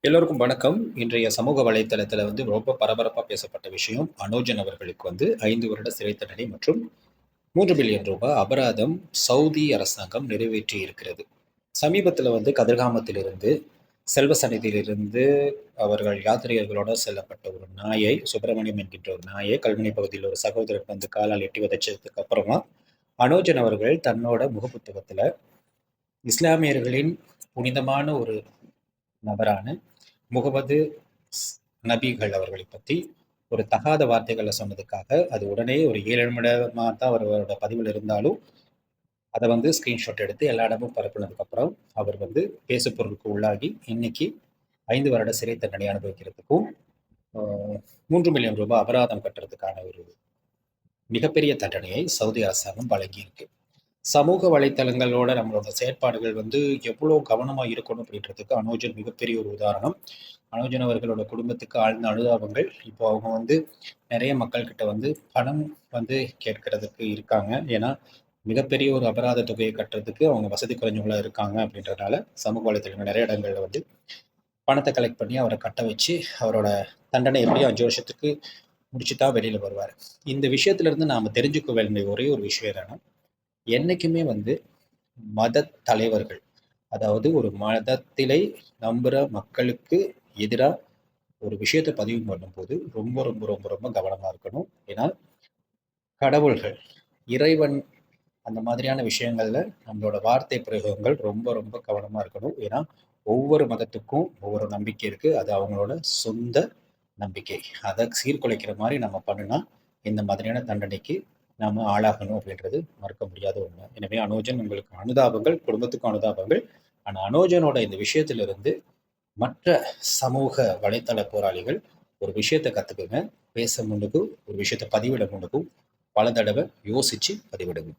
எல்லோருக்கும் வணக்கம். இன்றைய சமூக வலைத்தளத்தில ரொம்ப பரபரப்பா பேசப்பட்ட விஷயம், அனோஜன் அவர்களுக்கு 5 வருட சிறை தண்டனை மற்றும் ரூ. 3 பில்லியன் அபராதம் சவுதி அரசாங்கம் நிறைவேற்றி இருக்கிறது. சமீபத்தில கதிர்காமத்திலிருந்து, செல்வ சந்நிதியிலிருந்து அவர்கள் யாத்ரீகர்களோட செல்லப்பட்ட ஒரு நாயை, சுப்பிரமணியம் என்கின்ற ஒரு நாயை கல்முனை பகுதியில ஒரு சகோதரர் காலால் எட்டி உதைச்சதுக்கு அப்புறமா, அனோஜன் அவர்கள் தன்னோட முகப்புத்தகத்தில இஸ்லாமியர்களின் புனிதமான ஒரு நபரான முகமது ஸ் நபிகள் அவர்களைப் பத்தி ஒரு தகாத வார்த்தைகள சொன்னதுக்காக, அது உடனே ஒரு 7 நிமிடமா தான் அவரோட பதிவுல இருந்தாலும், அத ஸ்கிரீன்ஷாட் எடுத்து எல்லா இடமும் பரப்புனதுக்கப்புறம், அவர் பேசுபொருளுக்கு உள்ளாகி, இன்னைக்கு 5 வருட சிறை தண்டனை அனுபவிக்கிறதுக்கும், அ ரூ. 3 மில்லியன் அபராதம் கட்டுறதுக்கான ஒரு மிகப்பெரிய தண்டனையை சவுதி அரசாங்கம் வழங்கியிருக்கு. சமூக வலைத்தளங்களோட நம்மளோட செயற்பாடுகள் எவ்வளோ கவனமா இருக்கணும் அப்படின்றதுக்கு அனோஜன் மிகப்பெரிய ஒரு உதாரணம். அனோஜன் அவர்களோட குடும்பத்துக்கு ஆழ்ந்த அனுதாபங்கள். இப்போ அவங்க நெறைய மக்கள்கிட்ட பணம் கேட்கறதுக்கு இருக்காங்க. ஏன்னா, மிகப்பெரிய ஒரு அபராத தொகையை கட்டுறதுக்கு அவங்க வசதி குறைஞ்சவங்களா இருக்காங்க அப்படின்றதுனால, சமூக வலைத்தளங்கள் நெறைய இடங்கள்ல பணத்த கலெக்ட் பண்ணி அவர கட்ட வச்சு, அவரோட தண்டனை எப்படியும் 5 வருஷத்துக்கு முடிச்சு தான் வெளியில வருவாரு. இந்த விஷயத்துல இருந்து நாம தெரிஞ்சுக்க வேண்டிய ஒரே ஒரு விஷயம் என்னன்னா, என்னைக்குமே மதத் தலைவர்கள், அதாவது ஒரு மதத்திலே நம்புற மக்களுக்கு எதிரா ஒரு விஷயத்த பதிவு பண்ணும்போது, ரொம்ப ரொம்ப ரொம்ப ரொம்ப கவனமா இருக்கணும். ஏன்னா, கடவுள்கள், இறைவன் அந்த மாதிரியான விஷயங்கள்ல நம்மளோட வார்த்தை பிரயோகங்கள் ரொம்ப ரொம்ப கவனமா இருக்கணும். ஏன்னா, ஒவ்வொரு மதத்துக்கும் ஒவ்வொரு நம்பிக்கை இருக்கு. அது அவங்களோட சொந்த நம்பிக்கை. அத சீர்குலைக்கிற மாரி நம்ம பண்ணுனா, இந்த மாதிரியான தண்டனைக்கு நாம ஆளாகணும் அப்படின்றது மறுக்க முடியாத உண்மை. எனவே அனோஜன் உங்களுக்கு அனுதாபங்கள், குடும்பத்துக்கும் அனுதாபங்கள். ஆனா அனோஜனோட இந்த விஷயத்திலிருந்து மற்ற சமூக வலைத்தள போராளிகள் ஒரு விஷயத்த கத்துக்குங்க. பேச முன்னுக்கும், ஒரு விஷயத்த பதிவிட முன்னுக்கும் பல தடவ யோசிச்சு பதிவிடுங்க.